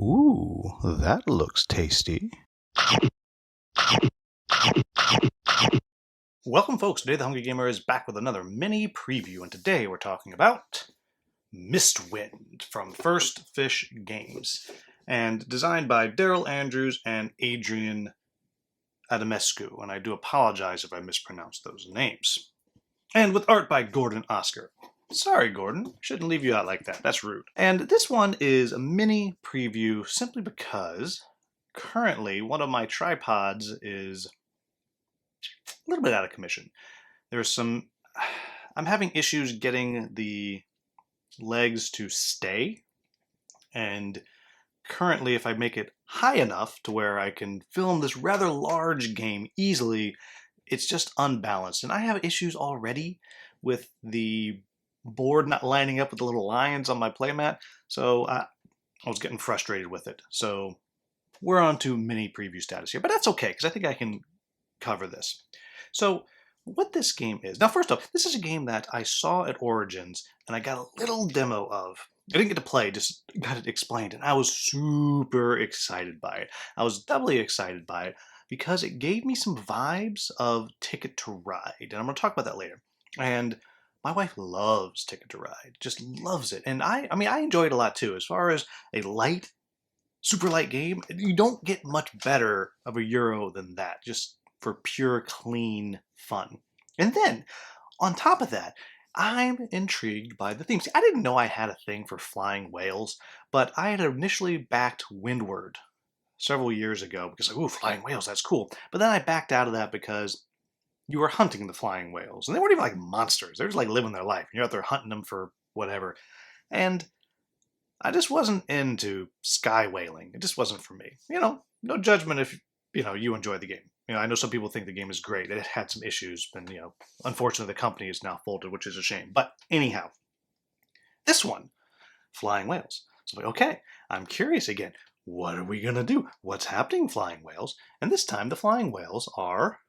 Ooh, that looks tasty. Welcome, folks. Today, the Hungry Gamer is back with another mini preview, and today we're talking about Mistwind from First Fish Games, and designed by Daryl Andrews and Adrian Adamescu, and I do apologize if I mispronounced those names. And with art by Gordon Oscar. Sorry, Gordon. Shouldn't leave you out like that. That's rude. And this one is a mini preview simply because currently one of my tripods is a little bit out of commission. I'm having issues getting the legs to stay, and currently if I make it high enough to where I can film this rather large game easily, it's just unbalanced. And I have issues already with the board not lining up with the little lines on my playmat, so I was getting frustrated with it. So we're on to mini preview status here, but that's okay because I think I can cover this. So what this game is, now first off, this is a game that I saw at Origins and I got a little demo of. I didn't get to play, just got it explained, and I was super excited by it. I was doubly excited by it because it gave me some vibes of Ticket to Ride, and I'm going to talk about that later. And my wife loves Ticket to Ride, just loves it, and I mean, I enjoy it a lot too. As far as a light, super light game, you don't get much better of a Euro than that, just for pure, clean fun. And then, on top of that, I'm intrigued by the themes. I didn't know I had a thing for flying whales, but I had initially backed Windward several years ago because, like, ooh, flying whales, that's cool. But then I backed out of that because you were hunting the flying whales, and they weren't even like monsters. They were just like living their life. You're out there hunting them for whatever. And I just wasn't into sky whaling. It just wasn't for me. No judgment if, you enjoy the game. I know some people think the game is great. It had some issues, and, unfortunately the company is now folded, which is a shame. But anyhow, this one, flying whales. So I'm like, okay, I'm curious again. What are we going to do? What's happening, flying whales? And this time the flying whales are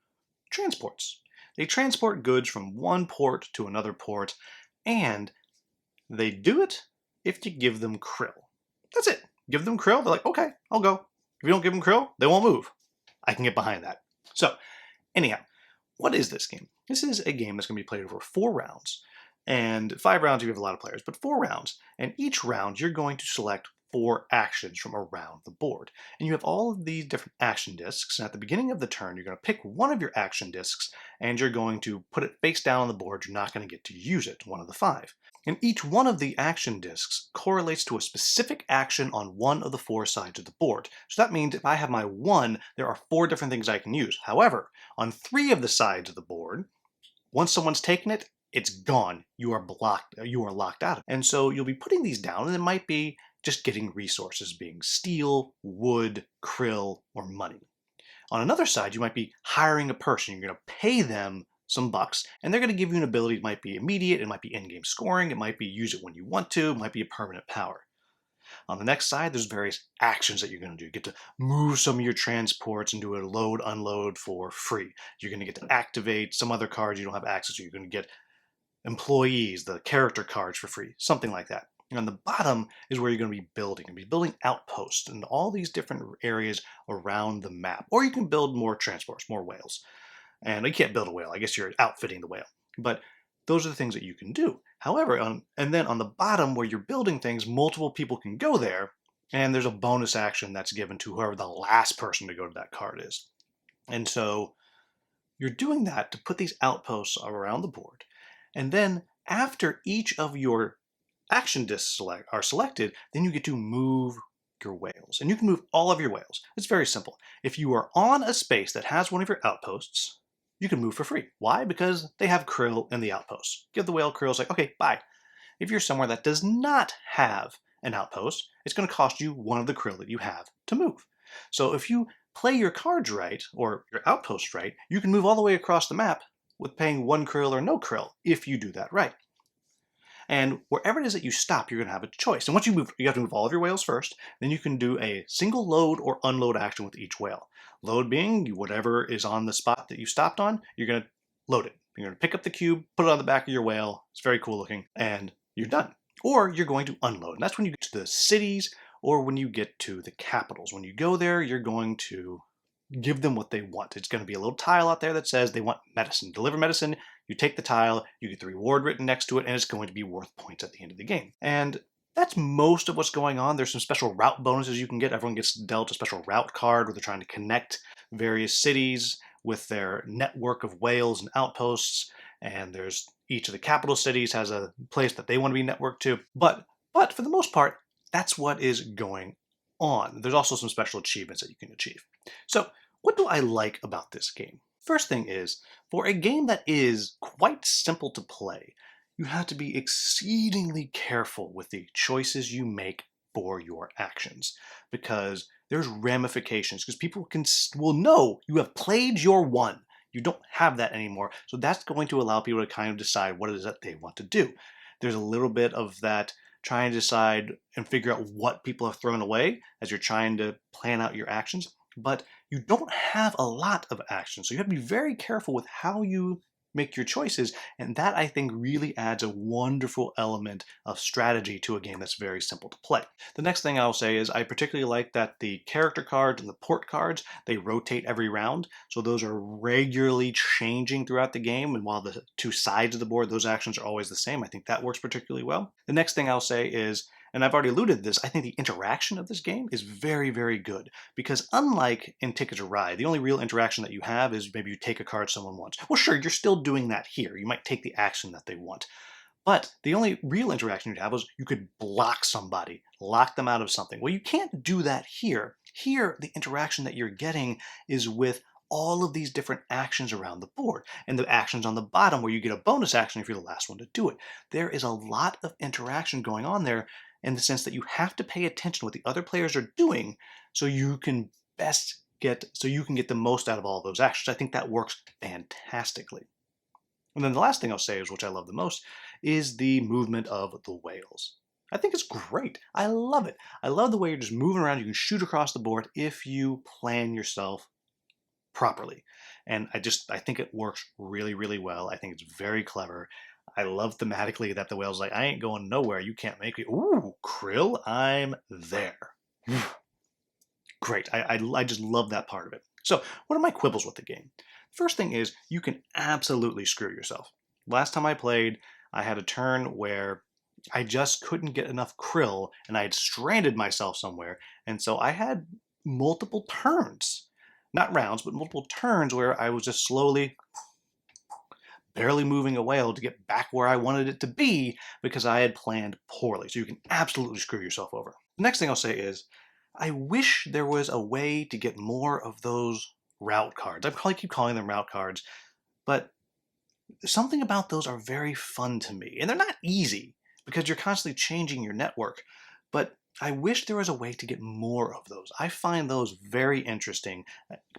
transports. They transport goods from one port to another port, and they do it if you give them krill. That's it. Give them krill, they're like, okay, I'll go. If you don't give them krill, they won't move. I can get behind that. So, anyhow, what is this game? This is a game that's going to be played over 4 rounds. And 5 rounds, you have a lot of players, but 4 rounds. And each round, you're going to select 4 actions from around the board. And you have all of these different action discs. And at the beginning of the turn, you're going to pick one of your action discs, and you're going to put it face down on the board. You're not going to get to use it, one of the 5. And each one of the action discs correlates to a specific action on one of the 4 sides of the board. So that means if I have my 1, there are 4 different things I can use. However, on 3 of the sides of the board, once someone's taken it, it's gone. You are blocked. You are locked out. And so you'll be putting these down, and it might be just getting resources, being steel, wood, krill, or money. On another side, you might be hiring a person. You're going to pay them some bucks, and they're going to give you an ability. It might be immediate, it might be in-game scoring, it might be use it when you want to, it might be a permanent power. On the next side, there's various actions that you're going to do. You get to move some of your transports and do a load, unload for free. You're going to get to activate some other cards you don't have access to. You're going to get employees, the character cards for free, something like that. And on the bottom is where you're going to be building. You're going to be building outposts in all these different areas around the map. Or you can build more transports, more whales. And you can't build a whale. I guess you're outfitting the whale. But those are the things that you can do. However, and then on the bottom where you're building things, multiple people can go there, and there's a bonus action that's given to whoever the last person to go to that card is. And so you're doing that to put these outposts around the board. And then after each of your action discs are selected, then you get to move your whales. And you can move all of your whales. It's very simple. If you are on a space that has one of your outposts, you can move for free. Why? Because they have krill in the outpost. Give the whale krill, it's like, okay, bye. If you're somewhere that does not have an outpost, it's going to cost you one of the krill that you have to move. So if you play your cards right, or your outpost right, you can move all the way across the map with paying 1 krill or no krill, if you do that right. And wherever it is that you stop, you're going to have a choice. And once you move, you have to move all of your whales first. Then you can do a single load or unload action with each whale. Load being whatever is on the spot that you stopped on, you're going to load it. You're going to pick up the cube, put it on the back of your whale. It's very cool looking, and you're done. Or you're going to unload. And that's when you get to the cities or when you get to the capitals. When you go there, you're going to give them what they want. It's going to be a little tile out there that says they want medicine. Deliver medicine, you take the tile, you get the reward written next to it, and it's going to be worth points at the end of the game. And that's most of what's going on. There's some special route bonuses you can get. Everyone gets dealt a special route card where they're trying to connect various cities with their network of whales and outposts. And there's each of the capital cities has a place that they want to be networked to. But for the most part, that's what is going on. There's also some special achievements that you can achieve. So what do I like about this game? First thing is, for a game that is quite simple to play, you have to be exceedingly careful with the choices you make for your actions, because there's ramifications, because people will know you have played your one. You don't have that anymore, so that's going to allow people to kind of decide what it is that they want to do. There's a little bit of that trying to decide and figure out what people have thrown away as you're trying to plan out your actions, but you don't have a lot of actions, so you have to be very careful with how you make your choices, and that I think really adds a wonderful element of strategy to a game that's very simple to play. The next thing I'll say is I particularly like that the character cards and the port cards, they rotate every round, so those are regularly changing throughout the game, and while the two sides of the board, those actions are always the same. I think that works particularly well. The next thing I'll say is, and I've already alluded to this, I think the interaction of this game is very, very good. Because unlike in Ticket to Ride, the only real interaction that you have is maybe you take a card someone wants. Well, sure, you're still doing that here. You might take the action that they want. But the only real interaction you'd have is you could block somebody, lock them out of something. Well, you can't do that here. Here, the interaction that you're getting is with all of these different actions around the board, and the actions on the bottom where you get a bonus action if you're the last one to do it. There is a lot of interaction going on there, in the sense that you have to pay attention to what the other players are doing so you can get the most out of all of those actions. I think that works fantastically. And then the last thing I'll say is, which I love the most, is the movement of the whales. I think it's great. I love it. I love the way you're just moving around. You can shoot across the board if you plan yourself properly. And I think it works really, really well. I think it's very clever. I love thematically that the whale's like, I ain't going nowhere. You can't make me. Ooh, Krill, I'm there. Great. I just love that part of it. So what are my quibbles with the game? First thing is, you can absolutely screw yourself. Last time I played, I had a turn where I just couldn't get enough krill, and I had stranded myself somewhere, and so I had multiple turns. Not rounds, but multiple turns where I was just slowly, barely moving a whale to get back where I wanted it to be because I had planned poorly. So you can absolutely screw yourself over. The next thing I'll say is, I wish there was a way to get more of those route cards. I probably keep calling them route cards, but something about those are very fun to me. And they're not easy because you're constantly changing your network, but I wish there was a way to get more of those. I find those very interesting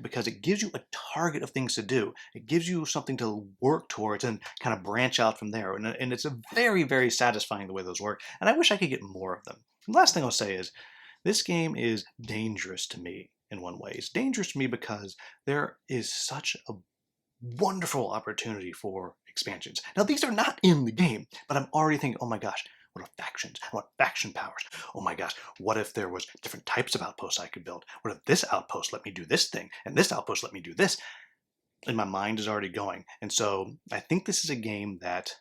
because it gives you a target of things to do. It gives you something to work towards and kind of branch out from there. And it's a very, very satisfying the way those work. And I wish I could get more of them. The last thing I'll say is, this game is dangerous to me in one way. It's dangerous to me because there is such a wonderful opportunity for expansions. Now, these are not in the game, but I'm already thinking, oh my gosh, what are factions? I want faction powers. Oh my gosh, what if there was different types of outposts I could build? What if this outpost let me do this thing, and this outpost let me do this? And my mind is already going. And so I think this is a game that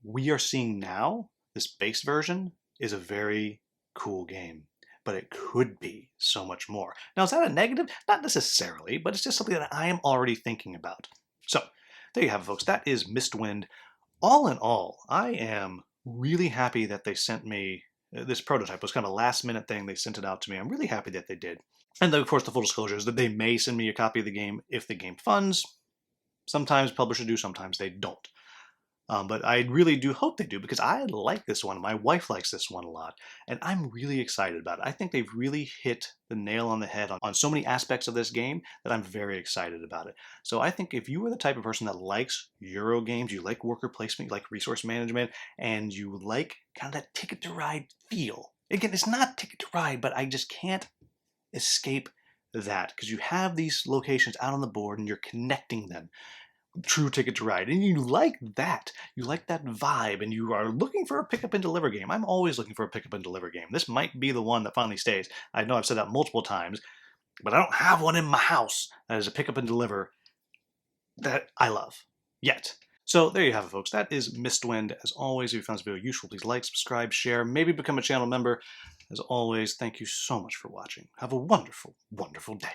we are seeing now. This base version is a very cool game, but it could be so much more. Now, is that a negative? Not necessarily, but it's just something that I am already thinking about. So there you have it, folks. That is Mistwind. All in all, I am really happy that they sent me this prototype. It was kind of a last minute thing. They sent it out to me. I'm really happy that they did. And then, of course, the full disclosure is that they may send me a copy of the game if the game funds. Sometimes publishers do, sometimes they don't. But I really do hope they do, because I like this one. My wife likes this one a lot, and I'm really excited about it. I think they've really hit the nail on the head on so many aspects of this game that I'm very excited about it. So I think if you are the type of person that likes Euro games, you like worker placement, you like resource management, and you like kind of that Ticket to Ride feel. Again, it's not Ticket to Ride, but I just can't escape that, because you have these locations out on the board and you're connecting them. true Ticket to Ride, and you like that. You like that vibe, and you are looking for a pick up and deliver game. I'm always looking for a pick up and deliver game. This might be the one that finally stays. I know I've said that multiple times, but I don't have one in my house that is a pick up and deliver that I love yet. So there you have it, folks. That is Mistwind. As always, if you found this video useful, please like, subscribe, share, maybe become a channel member. As always, thank you so much for watching. Have a wonderful, wonderful day.